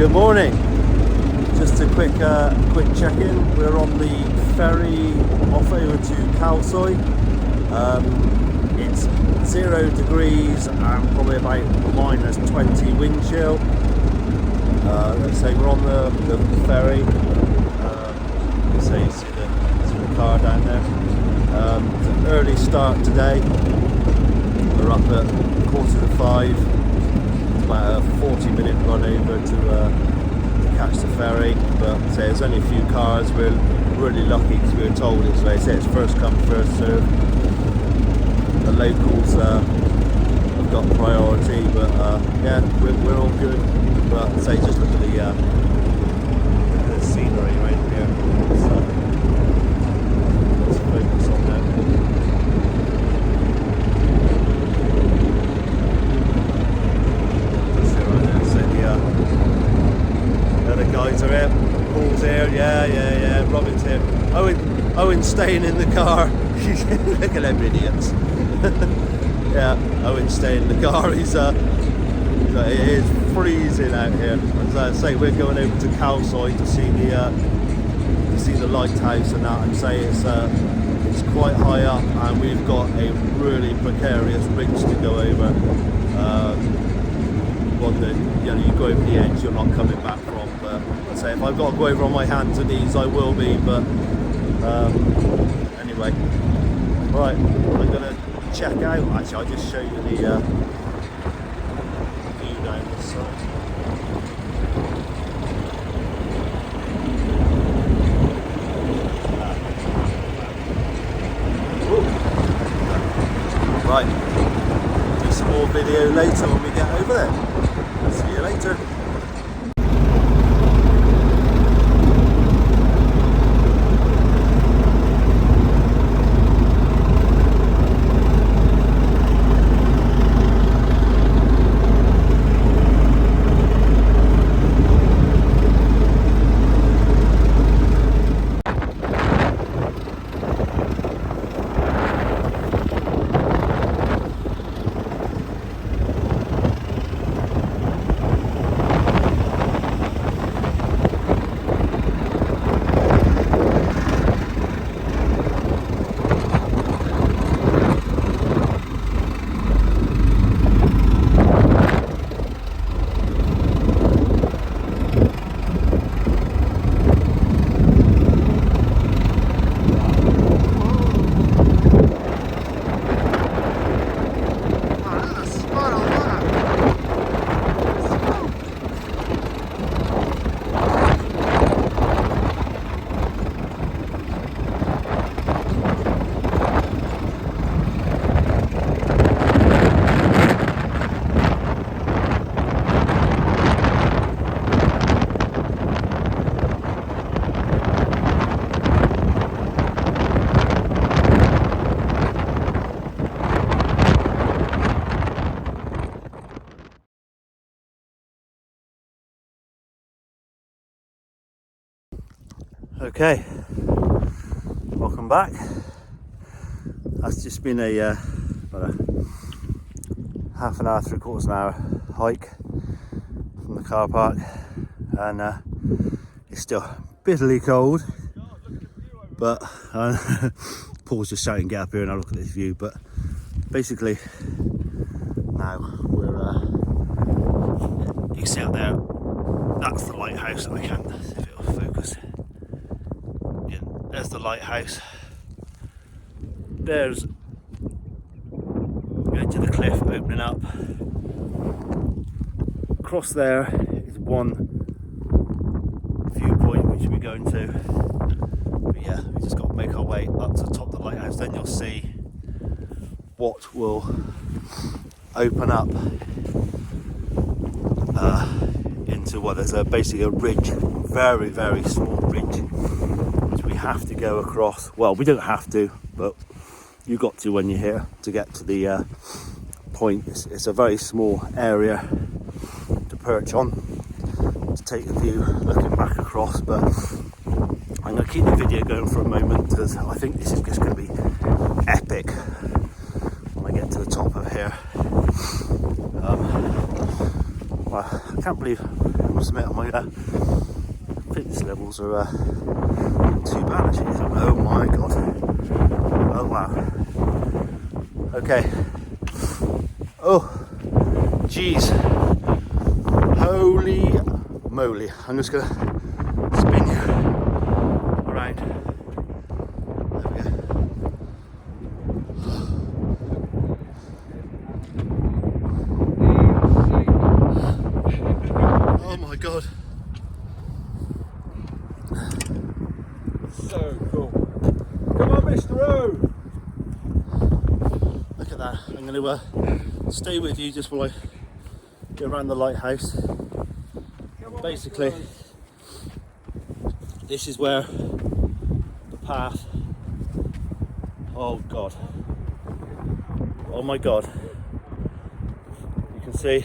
Good morning. Just a quick check-in. We're on the ferry off over to Kallur. It's 0 degrees and probably about -20 wind chill. Let's say we're on the ferry. So you see the car down there. It's an early start today. We're up at 4:45. About a 40-minute run over to catch the ferry, but say there's only a few cars. We're really lucky because we were told it's first come first serve. The locals have got priority, but yeah, we're all good. But say just look at the scenery right here. So let's focus on that. The guys are here, Paul's here, yeah, Robin's here. Owen's staying in the car. Look at them idiots. Yeah, Owen's staying in the car. It is freezing out here. As I say, we're going over to Kallur to see the lighthouse and that, and say it's quite high up, and we've got a really precarious ridge to go over. One that you go over the edge, you're not coming back from. But I say if I've got to go over on my hands and knees, I will be. But anyway, right, I'm gonna check out. Actually, I'll just show you the view down this side. Right, do some more video later when we get over there. See you later. Okay, welcome back. That's just been about a half an hour, 3/4 an hour hike from the car park, and it's still bitterly cold, but Paul's just shouting, get up here and have a look at this view. But basically now we're you can see out there, that's the lighthouse. I can't see if it'll focus. There's the lighthouse. There's the edge of the cliff opening up. Across there is one viewpoint which we're going to. But yeah, we just got to make our way up to the top of the lighthouse. Then you'll see what will open up into what is basically a ridge, very, very small ridge. We have to go across. Well, we don't have to, but you got to when you're here to get to the point. It's a very small area to perch on to take the view looking back across, but I'm going to keep the video going for a moment because I think this is just going to be epic when I get to the top of here. Well, I can't believe must admit, my fitness levels are not too bad actually. Oh my god. Oh wow. Okay. Oh, jeez. Holy moly. I'm just gonna spin you around. There we go. Oh my god. So cool. Come on, Mr. O. Look at that. I'm going to stay with you just while I go around the lighthouse. Basically, this is where the path. Oh god. Oh my god. You can see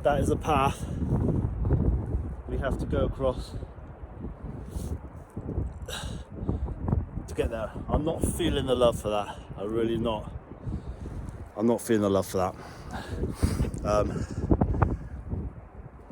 that is the path we have to go across to get there. I'm not feeling the love for that. I'm really not. I'm not feeling the love for that.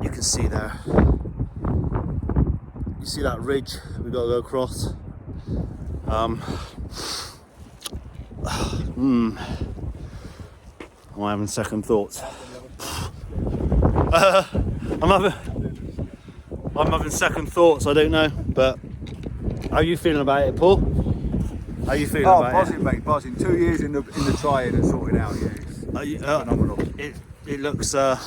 You can see there. You see that ridge we've got to go across. I'm having second thoughts. I'm having second thoughts. I don't know, but how are you feeling about it, Paul? How are you feeling about buzzing, it? mate, buzzing. 2 years in the trying and sorting out. Yeah, it's phenomenal. It looks. That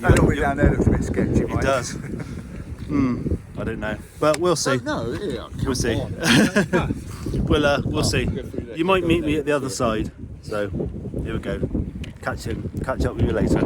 little bit down there looks a bit sketchy, mate. It does. I don't know, but we'll see. No, yeah, We'll see. We'll see. You might meet me at the other side. So here we go. Catch up with you later.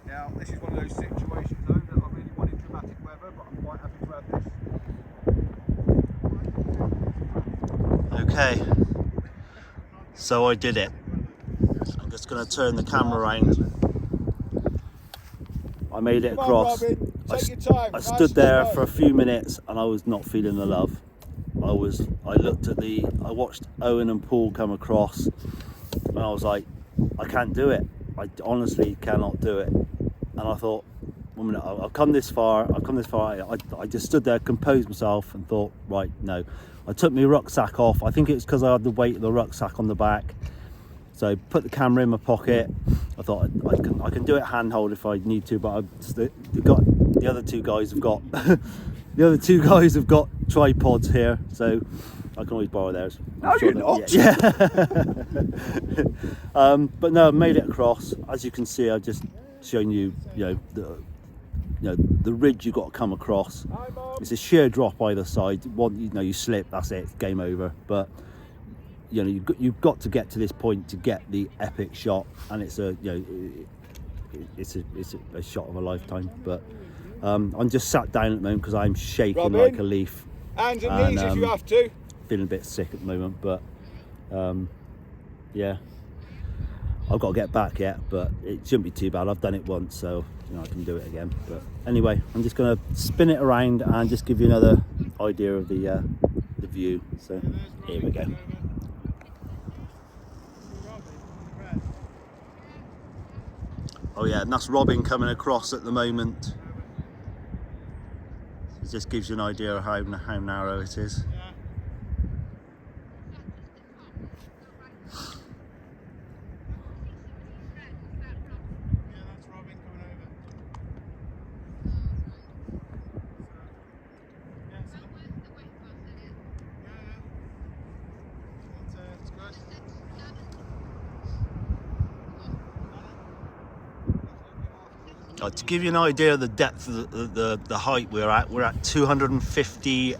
Now, this is one of those situations, though, that I really wanted dramatic weather, but I'm quite happy to have this. Okay. So I did it. I'm just going to turn the camera around. I made it across. Come on, Robin, take your time. I Nice stood and there slow. for a few minutes and I was not feeling the love. I watched Owen and Paul come across and I was like, I can't do it. I honestly cannot do it. And I thought, 1 minute, I've come this far. I just stood there, composed myself and thought, right, no. I took my rucksack off. I think it's because I had the weight of the rucksack on the back. So I put the camera in my pocket. I thought I can do it handhold if I need to, but the other two guys have got tripods here, so I can always borrow theirs. No, you're not. Yeah. But no, I made it across. As you can see, I've just shown you, the ridge you've got to come across. It's a sheer drop either side. You slip, that's it, it's game over. But you've got to get to this point to get the epic shot, and it's a shot of a lifetime. But I'm just sat down at the moment because I'm shaking Robin, like a leaf. Hands and knees if you have to. Feeling a bit sick at the moment, but yeah, I've got to get back yet, but it shouldn't be too bad. I've done it once, so I can do it again. But anyway, I'm just going to spin it around and just give you another idea of the view. So here we go. Oh yeah, and that's Robin coming across at the moment. It just gives you an idea of how narrow it is. To give you an idea of the depth of the height we're at 250, is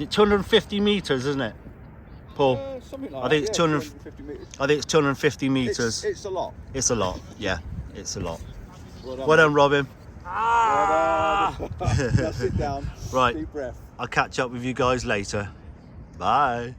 it 250 meters, isn't it? Paul? Something like I think that, it's yeah, 200 250 metres. I think it's 250 meters. It's a lot. It's a lot. Yeah, it's a lot. Well done, Well done, mate. Robin. Well done. Now sit down. Right. Deep breath. I'll catch up with you guys later. Bye.